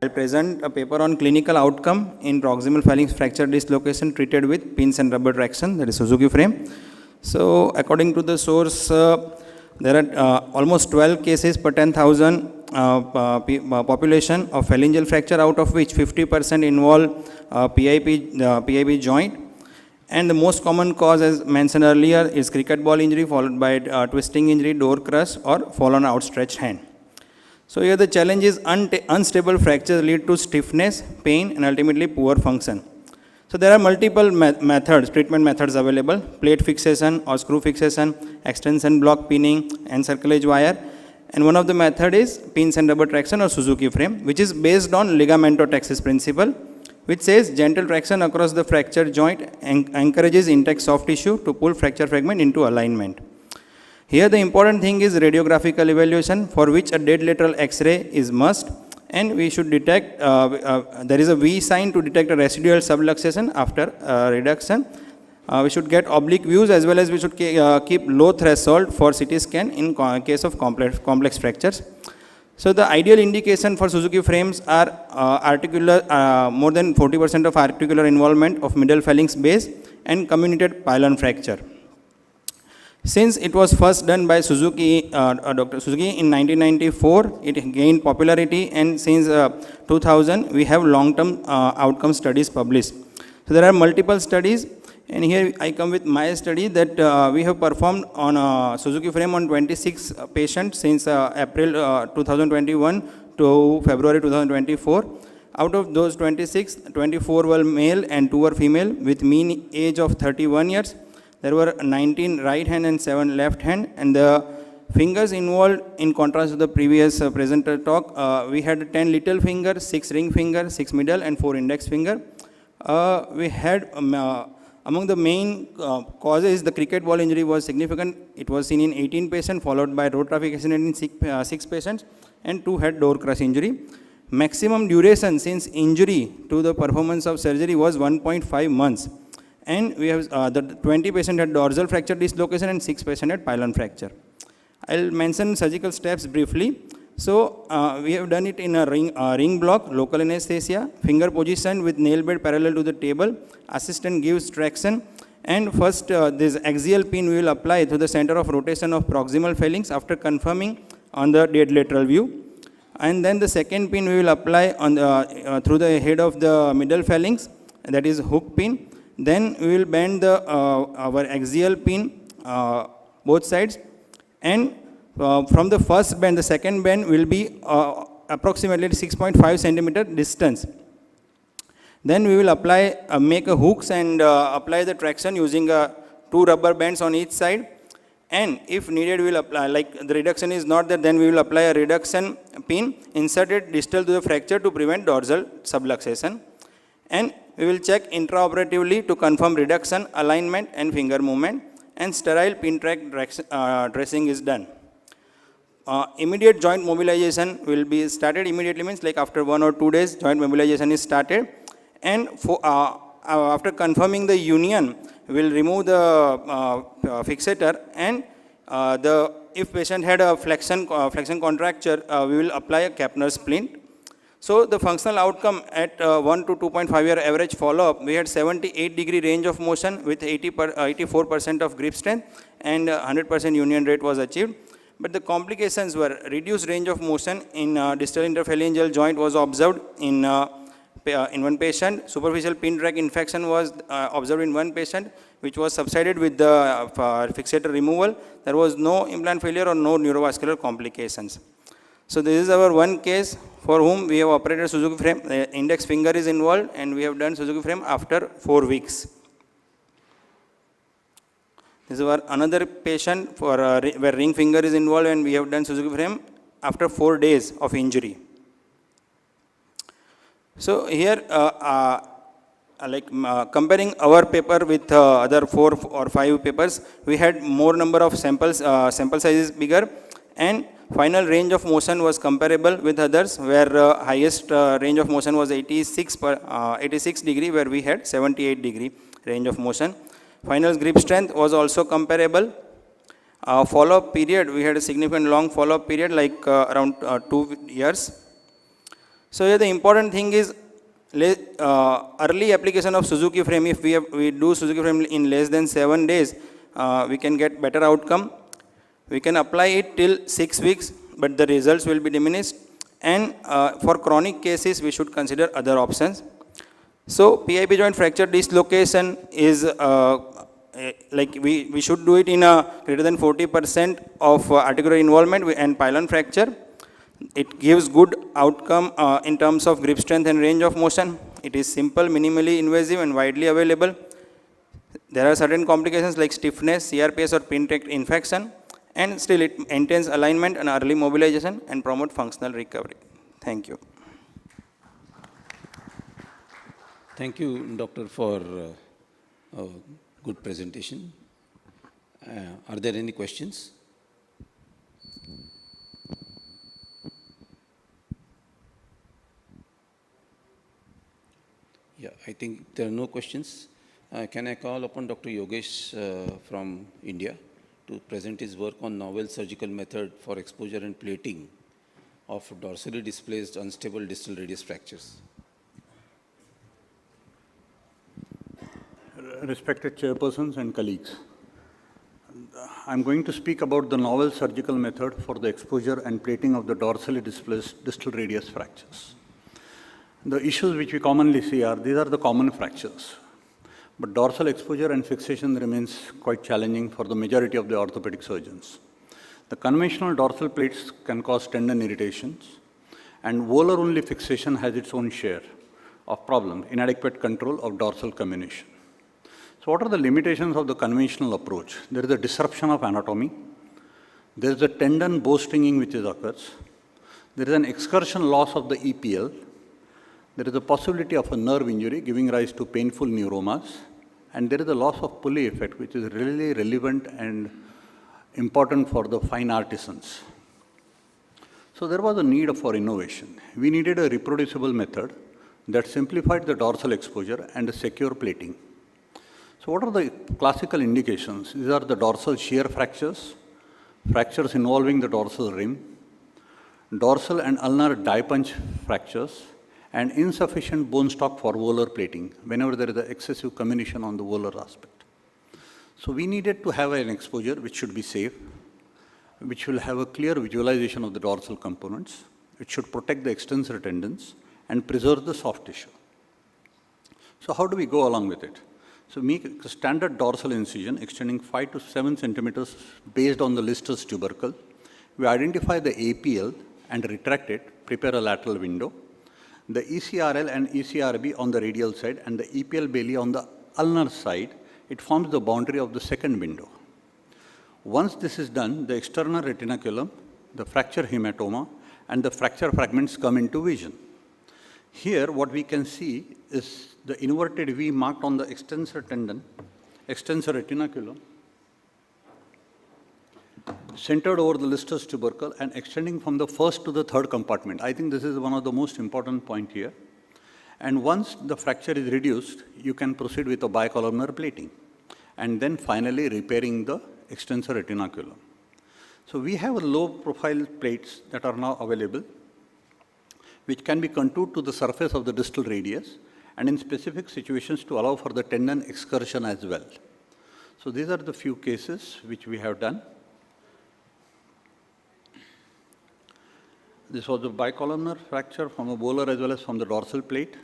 I'll present a paper on clinical outcome in proximal phalanx fracture dislocation treated with pins and rubber traction, that is Suzuki frame. So according to the source, there are almost 12 cases per 10,000 population of phalangeal fracture, out of which 50% involve PIP joint. And the most common cause, as mentioned earlier, is cricket ball injury followed by twisting injury, door crush, or fall on outstretched hand. So here the challenge is unstable fractures lead to stiffness, pain, and ultimately poor function. So there are multiple treatment methods available: plate fixation or screw fixation, extension block pinning, and circlage wire. And one of the method is pins and rubber traction or Suzuki frame, which is based on ligamentotaxis principle, which says gentle traction across the fracture joint encourages intact soft tissue to pull fracture fragment into alignment. Here the important thing is radiographical evaluation, for which a dead lateral X-ray is must, and we should detect, there is a V sign to detect a residual subluxation after reduction. We should get oblique views, as well as we should keep low threshold for CT scan in case of complex fractures. So the ideal indication for Suzuki frames are articular, more than 40% of articular involvement of middle phalanx base and comminuted pylon fracture. Since it was first done by Suzuki, Dr. Suzuki in 1994, it gained popularity, and since 2000 we have long-term outcome studies published. So there are multiple studies, and here I come with my study that we have performed on Suzuki frame on 26 patients since April 2021 to February 2024. Out of those 26, 24 were male and 2 were female with mean age of 31 years. There were 19 right hand and 7 left hand, and the fingers involved, in contrast to the previous presenter talk, we had 10 little finger, 6 ring finger, 6 middle, and 4 index finger. We had among the main causes, the cricket ball injury was significant. It was seen in 18 patients, followed by road traffic accident in 6 patients, and 2 had door crush injury. Maximum duration since injury to the performance of surgery was 1.5 months. And we have the 20 patients had dorsal fracture dislocation and 6 patients had pylon fracture. I'll mention surgical steps briefly. So we have done it in a ring block, local anesthesia, finger position with nail bed parallel to the table. Assistant gives traction, and first this axial pin we will apply to the center of rotation of proximal phalanx after confirming on the dead lateral view. And then the second pin we will apply on the, through the head of the middle phalanx, that is hook pin. Then we will bend the our axial pin both sides, and from the first bend, the second bend will be approximately 6.5 centimeter distance. Then we will apply, make a hooks and apply the traction using 2 rubber bands on each side. And if needed, we will apply, like the reduction is not there, then we will apply a reduction pin inserted distal to the fracture to prevent dorsal subluxation. And we will check intraoperatively to confirm reduction, alignment, and finger movement, and sterile pin track dressing is done. Immediate joint mobilization will be started immediately, means like after 1 or 2 days joint mobilization is started, and after confirming the union we will remove the fixator, and if patient had a flexion contracture, we will apply a Kapner splint. So the functional outcome at 1 to 2.5 year average follow-up, we had 78-degree range of motion with 84% of grip strength, and 100% union rate was achieved. But the complications were reduced range of motion in distal interphalangeal joint was observed in one patient. Superficial pin track infection was observed in one patient, which was subsided with the fixator removal. There was no implant failure or no neurovascular complications. So this is our one case for whom we have operated Suzuki frame. The index finger is involved, and we have done Suzuki frame after 4 weeks. This is our another patient for where ring finger is involved, and we have done Suzuki frame after 4 days of injury. So here, comparing our paper with other 4 or 5 papers, we had more number of samples, sample size is bigger, and final range of motion was comparable with others, where highest range of motion was 86 degree, where we had 78 degree range of motion. Final grip strength was also comparable. Follow-up period, we had a significant long follow-up period, like around 2 years. So here the important thing is early application of Suzuki frame. If we do Suzuki frame in less than 7 days, we can get better outcome. We can apply it till 6 weeks, but the results will be diminished. And for chronic cases, we should consider other options. So PIP joint fracture dislocation is like we should do it in a greater than 40% of articular involvement and pylon fracture. It gives good outcome in terms of grip strength and range of motion. It is simple, minimally invasive and widely available. There are certain complications like stiffness, CRPS or pin tract infection, and still it maintains alignment and early mobilization and promote functional recovery. Thank you. Thank you, Doctor, for a good presentation. Are there any questions? Yeah, I think there are no questions. Can I call upon Dr. Yogesh from India to present his work on novel surgical method for exposure and plating of dorsally displaced unstable distal radius fractures? Respected chairpersons and colleagues, I'm going to speak about the novel surgical method for the exposure and plating of the dorsally displaced distal radius fractures. The issues which we commonly see are, these are the common fractures, but dorsal exposure and fixation remains quite challenging for the majority of the orthopedic surgeons. The conventional dorsal plates can cause tendon irritations, and volar-only fixation has its own share of problems, inadequate control of dorsal comminution. So what are the limitations of the conventional approach? There is a disruption of anatomy. There is a tendon bow-stinging which occurs. There is an excursion loss of the EPL. There is a possibility of a nerve injury giving rise to painful neuromas. And there is a loss of pulley effect, which is really relevant and important for the fine artisans. So there was a need for innovation. We needed a reproducible method that simplified the dorsal exposure and a secure plating. So what are the classical indications? These are the dorsal shear fractures, fractures involving the dorsal rim, dorsal and ulnar die punch fractures, and insufficient bone stock for volar plating whenever there is an excessive comminution on the volar aspect. So we needed to have an exposure which should be safe, which will have a clear visualization of the dorsal components. It should protect the extensor tendons and preserve the soft tissue. So how do we go along with it? So make a standard dorsal incision extending 5 to 7 centimeters based on the Lister's tubercle. We identify the APL and retract it, prepare a lateral window. The ECRL and ECRB on the radial side and the EPL Bailey on the ulnar side, it forms the boundary of the second window. Once this is done, the external retinaculum, the fracture hematoma, and the fracture fragments come into vision. Here, what we can see is the inverted V marked on the extensor tendon, extensor retinaculum, centered over the Lister's tubercle and extending from the first to the third compartment. I think this is one of the most important points here. And once the fracture is reduced, you can proceed with a bicolumnar plating and then finally repairing the extensor retinaculum. So we have low profile plates that are now available, which can be contoured to the surface of the distal radius and in specific situations to allow for the tendon excursion as well. So these are the few cases which we have done. This was a bicolumnar fracture from a volar as well as from the dorsal plate.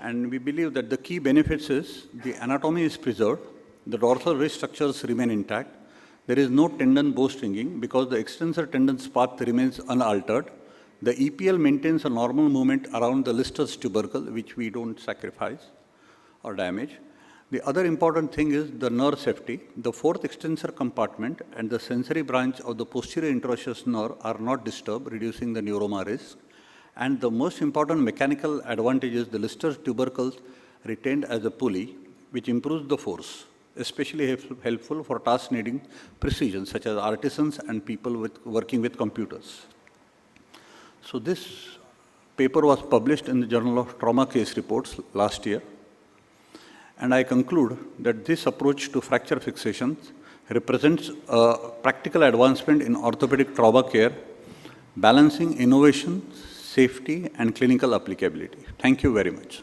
And we believe that the key benefits is the anatomy is preserved, the dorsal wrist structures remain intact, there is no tendon bow-stinging because the extensor tendon's path remains unaltered. The EPL maintains a normal movement around the Lister's tubercle, which we don't sacrifice or damage. The other important thing is the nerve safety. The fourth extensor compartment and the sensory branch of the posterior interosseous nerve are not disturbed, reducing the neuroma risk. And the most important mechanical advantage is the Lister's tubercle retained as a pulley, which improves the force, especially helpful for tasks needing precision, such as artisans and people working with computers. So this paper was published in the Journal of Trauma Case Reports last year. And I conclude that this approach to fracture fixation represents a practical advancement in orthopedic trauma care, balancing innovation, safety, and clinical applicability. Thank you very much.